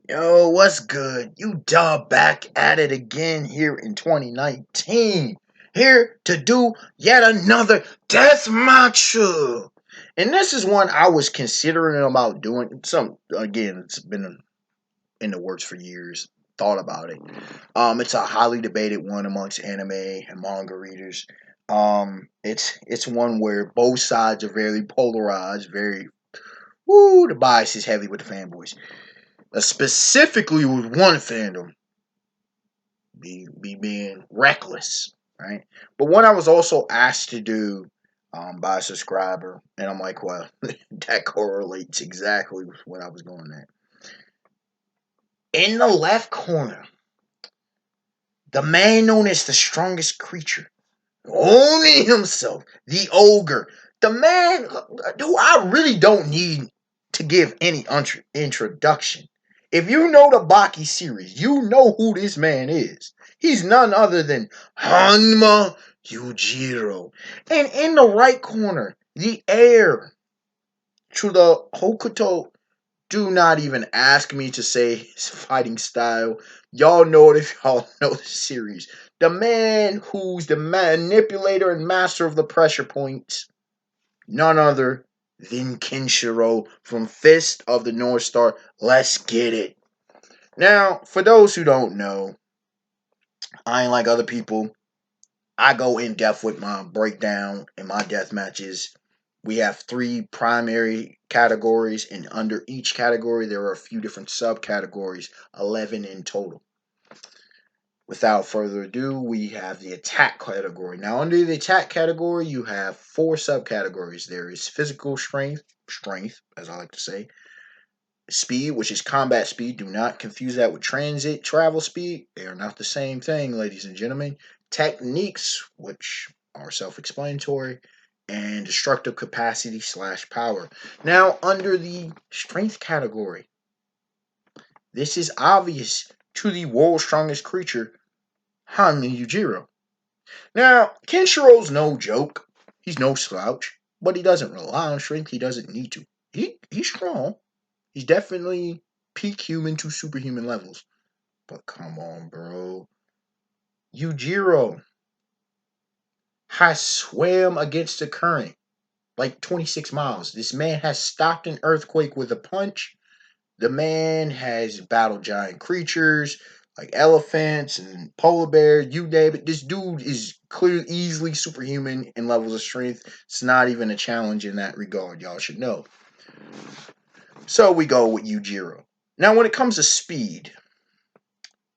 Yo, what's good? You dub back at it again here in 2019. Here to do yet another deathmatch. And this is one I was considering about doing. It's been in the works for years. Thought about it. It's a highly debated one amongst anime and manga readers. It's one where both sides are very polarized, the bias is heavy with the fanboys. Specifically with one fandom being reckless, right? But one I was also asked to do by a subscriber, and I'm like, well, that correlates exactly with what I was going at. In the left corner, the man known as the strongest creature, owning himself, the ogre, the man who I really don't need to give any introduction. If you know the Baki series, you know who this man is. He's none other than Hanma Yujiro. And in the right corner, the heir to the Hokuto. Do not even ask me to say his fighting style. Y'all know it if y'all know the series. The man who's the manipulator and master of the pressure points. None other than Kenshiro from Fist of the North Star. Let's get it. Now, for those who don't know, I ain't like other people. I go in depth with my breakdown and my death matches. We have three primary categories, and under each category, there are a few different subcategories, 11 in total. Without further ado, we have the attack category. Now, under the attack category, you have four subcategories. There is physical strength, as I like to say, speed, which is combat speed. Do not confuse that with transit travel speed. They are not the same thing, ladies and gentlemen. Techniques, which are self-explanatory, and destructive capacity / power. Now, under the strength category, this is obvious to the world's strongest creature, Hanma Yujiro. Now, Kenshiro's no joke. He's no slouch, but he doesn't rely on strength. He doesn't need to. He's strong. He's definitely peak human to superhuman levels. But come on, bro. Yujiro has swam against the current like 26 miles. This man has stopped an earthquake with a punch. The man has battled giant creatures like elephants and polar bears, you name it. This dude is clearly easily superhuman in levels of strength. It's not even a challenge in that regard. Y'all should know. So we go with Yujiro. Now, when it comes to speed,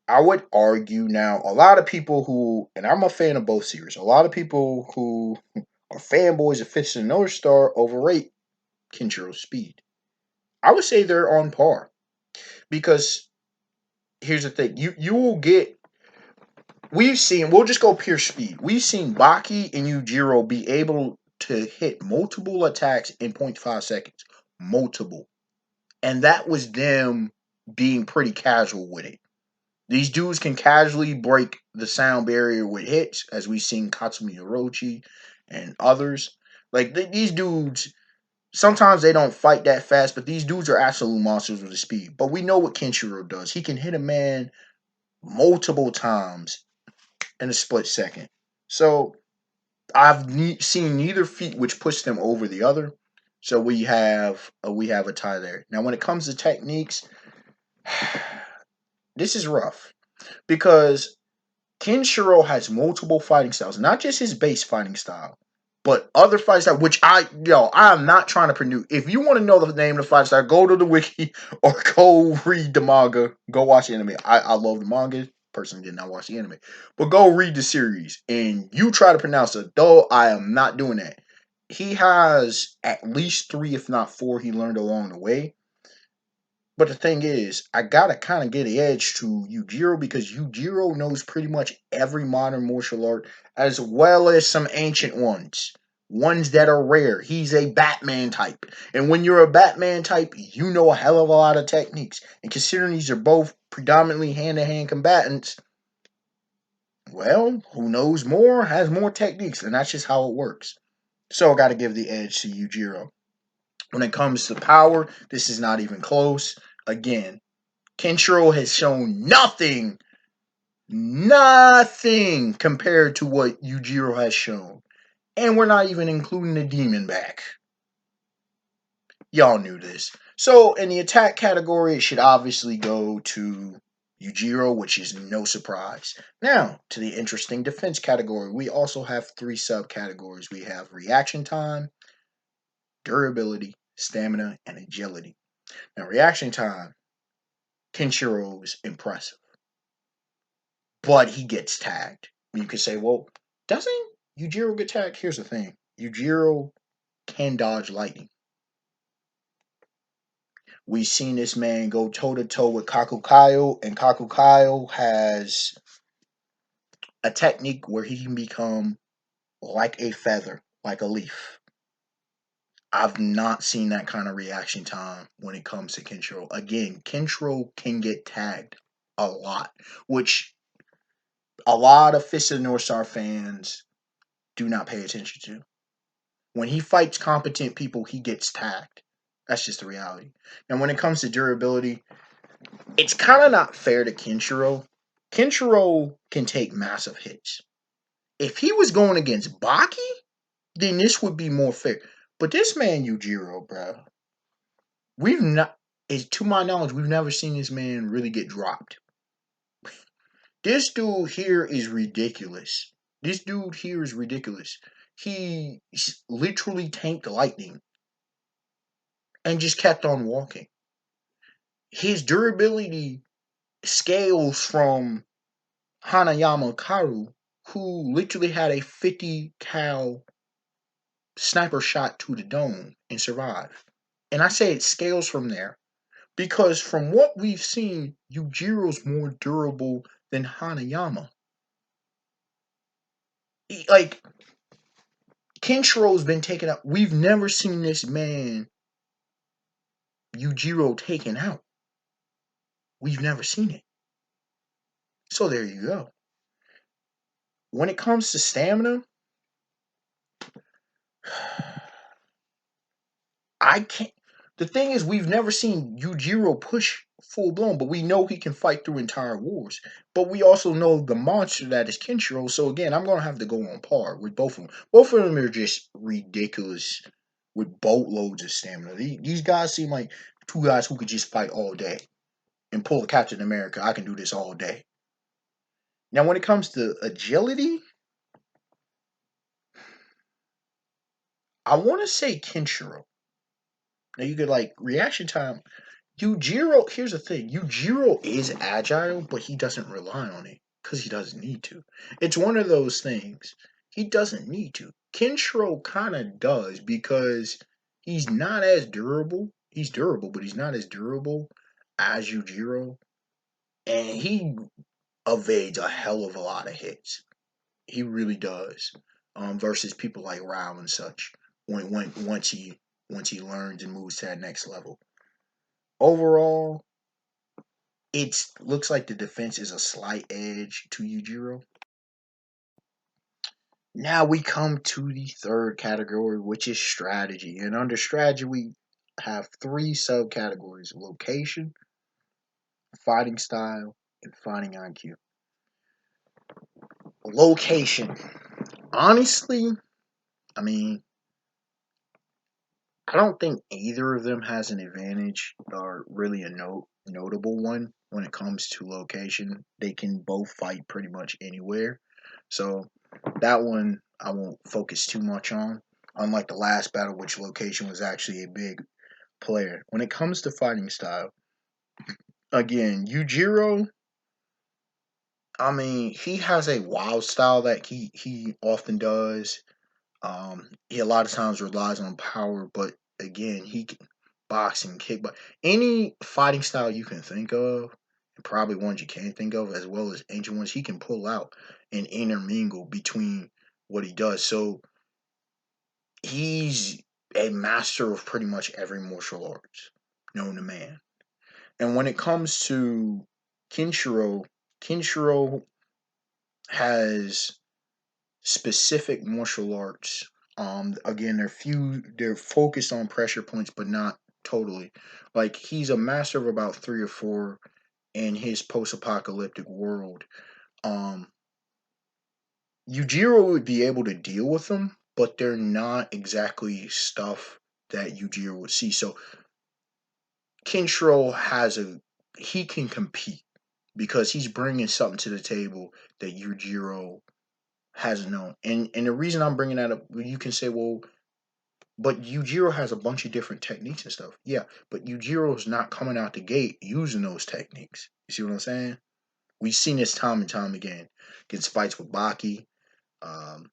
I would argue now a lot of people who, and I'm a fan of both series, a lot of people who are fanboys of Fist and North Star overrate Kenshiro's speed. I would say they're on par because here's the thing: you will get. We'll just go pure speed. We've seen Baki and Yujiro be able to hit multiple attacks in 0.5 seconds, multiple, and that was them being pretty casual with it. These dudes can casually break the sound barrier with hits, as we've seen Katsumi Orochi and others. Like these dudes, sometimes they don't fight that fast, but these dudes are absolute monsters with the speed. But we know what Kenshiro does. He can hit a man multiple times in a split second. So I've seen neither feat which puts them over the other. So we have a tie there. Now, when it comes to techniques, this is rough because Kenshiro has multiple fighting styles, not just his base fighting style, but other fighting styles, which I'm not trying to produce. If you want to know the name of the fighting style, go to the wiki or go read the manga. Go watch the anime. I love the manga. Personally, did not watch the anime. But go read the series and you try to pronounce it, though I am not doing that. He has at least 3, if not 4, he learned along the way. But the thing is, I gotta kind of get an edge to Yujiro because Yujiro knows pretty much every modern martial art as well as some ancient ones that are rare. He's a Batman type. And when you're a Batman type, you know a hell of a lot of techniques. And considering these are both predominantly hand-to-hand combatants, well, who knows more has more techniques, and that's just how it works. So I gotta give the edge to Yujiro. When it comes to power, this is not even close. Again, Kenshiro has shown nothing compared to what Yujiro has shown. And we're not even including the demon back. Y'all knew this. So in the attack category, it should obviously go to Yujiro, which is no surprise. Now, to the interesting defense category, we also have 3 subcategories. We have reaction time, durability, stamina, and agility. Now, reaction time, Kenshiro is impressive, but he gets tagged. You could say, well, doesn't Yujiro get tagged? Here's the thing. Yujiro can dodge lightning. We've seen this man go toe to toe with Kakukayo, and Kakukayo has a technique where he can become like a feather, like a leaf. I've not seen that kind of reaction time when it comes to Kenshiro. Again, Kenshiro can get tagged a lot, which a lot of Fist of the North Star fans do not pay attention to. When he fights competent people, he gets tagged. That's just the reality. And when it comes to durability, it's kind of not fair to Kenshiro. Kenshiro can take massive hits. If he was going against Baki, then this would be more fair. But this man Yujiro, bro, we've not, to my knowledge, we've never seen this man really get dropped. This dude here is ridiculous. This dude here is ridiculous. He literally tanked lightning and just kept on walking. His durability scales from Hanayama Karu, who literally had a 50 cal sniper shot to the dome and survived. And I say it scales from there because from what we've seen, Yujiro's more durable than Hanayama. Like, Kenshiro's been taken out. We've never seen this man, Yujiro, taken out. We've never seen it. So there you go. When it comes to stamina, I can't. The thing is, we've never seen Yujiro push full blown, but we know he can fight through entire wars. But we also know the monster that is Kenshiro. So again, I'm gonna have to go on par with both of them. Both of them are just ridiculous with boatloads of stamina. These guys seem like 2 guys who could just fight all day and pull a Captain America. I can do this all day. Now, when it comes to agility, I want to say Kenshiro. Now you could like reaction time. Yujiro, here's the thing. Yujiro is agile, but he doesn't rely on it because he doesn't need to. It's one of those things. He doesn't need to. Kenshiro kind of does because he's not as durable. He's durable, but he's not as durable as Yujiro. And he evades a hell of a lot of hits. He really does. Versus people like Rao and such. Once he learns and moves to that next level. Overall, it looks like the defense is a slight edge to Yujiro. Now we come to the third category, which is strategy. And under strategy, we have 3 subcategories: location, fighting style, and fighting IQ. Location. Honestly, I mean, I don't think either of them has an advantage or really a notable one when it comes to location. They can both fight pretty much anywhere. So that one I won't focus too much on. Unlike the last battle, which location was actually a big player. When it comes to fighting style, again, Yujiro, I mean, he has a wild style that he often does. He a lot of times relies on power, but again, he can boxing, kickbox, any fighting style you can think of, and probably ones you can't think of, as well as ancient ones, he can pull out and intermingle between what he does. So he's a master of pretty much every martial arts known to man. And when it comes to Kenshiro, Kenshiro has specific martial arts. Again, they're focused on pressure points, but not totally. Like he's a master of about 3 or 4 in his post-apocalyptic world, um, Yujiro would be able to deal with them, but they're not exactly stuff that Yujiro would see. So Kenshiro he can compete because he's bringing something to the table that Yujiro hasn't known. And the reason I'm bringing that up, you can say, well, but Yujiro has a bunch of different techniques and stuff. Yeah, but Yujiro's not coming out the gate using those techniques. You see what I'm saying? We've seen this time and time again. Gets fights with Baki. Um,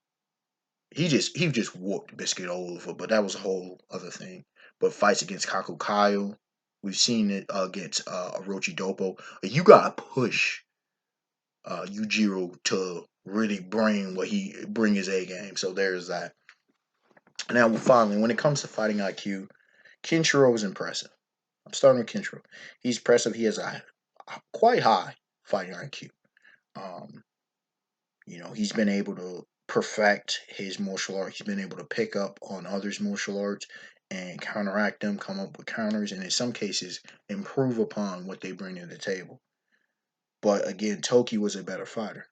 he just whooped Biscuit all over, but that was a whole other thing. But fights against Kakukayo, we've seen it against Orochi Dopo. You gotta push Yujiro to really bring his A game. So there's that. Now finally, when it comes to fighting IQ, Kenshiro is impressive. I'm starting with Kenshiro. He's impressive. He has a quite high fighting IQ. Um, he's been able to perfect his martial art. He's been able to pick up on others' martial arts and counteract them, come up with counters, and in some cases, improve upon what they bring to the table. But again, Toki was a better fighter.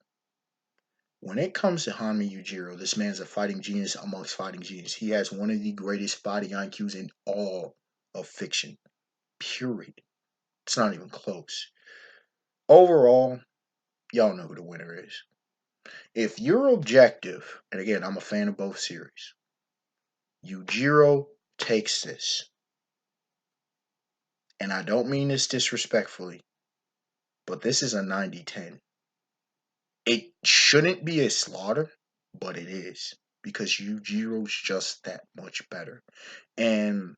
When it comes to Hanma Yujiro, this man's a fighting genius amongst fighting genius. He has one of the greatest fighting IQs in all of fiction. Period. It's not even close. Overall, y'all know who the winner is. If you're objective, and again, I'm a fan of both series, Yujiro takes this. And I don't mean this disrespectfully, but this is a 90-10. It shouldn't be a slaughter, but it is. Because Yujiro's just that much better. And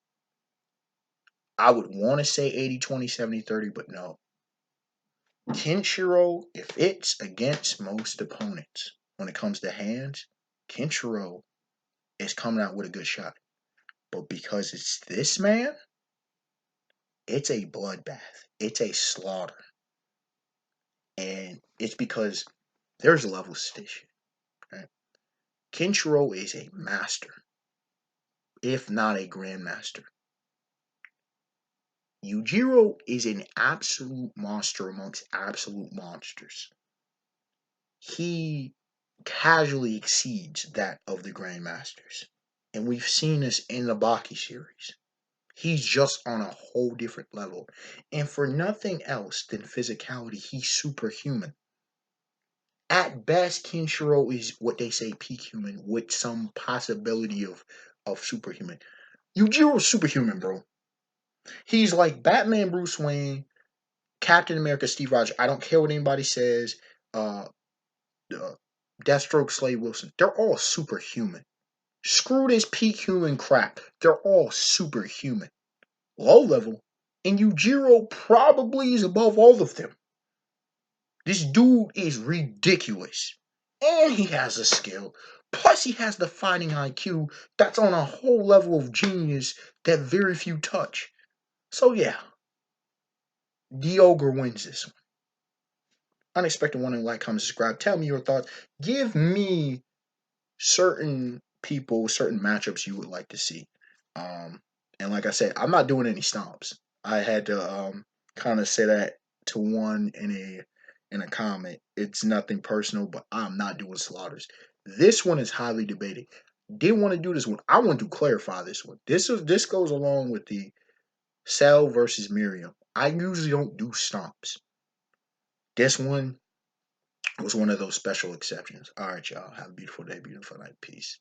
I would want to say 80-20, 70-30, but no. Kenshiro, if it's against most opponents, when it comes to hands, Kenshiro is coming out with a good shot. But because it's this man, it's a bloodbath. It's a slaughter. And it's because there's levels to this shit. Right? Kenshiro is a master, if not a grandmaster. Yujiro is an absolute monster amongst absolute monsters. He casually exceeds that of the grandmasters. And we've seen this in the Baki series. He's just on a whole different level. And for nothing else than physicality, he's superhuman. At best, Kenshiro is what they say peak human with some possibility of superhuman. Yujiro's superhuman, bro. He's like Batman Bruce Wayne, Captain America Steve Rogers. I don't care what anybody says. Uh, Deathstroke Slade Wilson. They're all superhuman. Screw this peak human crap. They're all superhuman. Low level. And Yujiro probably is above all of them. This dude is ridiculous. And he has a skill. Plus, he has the fighting IQ that's on a whole level of genius that very few touch. So, yeah, the Ogre wins this one. Unexpected one, like, comment, subscribe. Tell me your thoughts. Give me certain people, certain matchups you would like to see. And like I said, I'm not doing any stomps. I had to kind of say that to one in a comment. It's nothing personal, but I'm not doing slaughters. This one is highly debated. Didn't want to do this one. I want to clarify this one. This goes along with the Cell versus Miriam. I usually don't do stomps. This one was one of those special exceptions. All right, y'all. Have a beautiful day, beautiful night. Peace.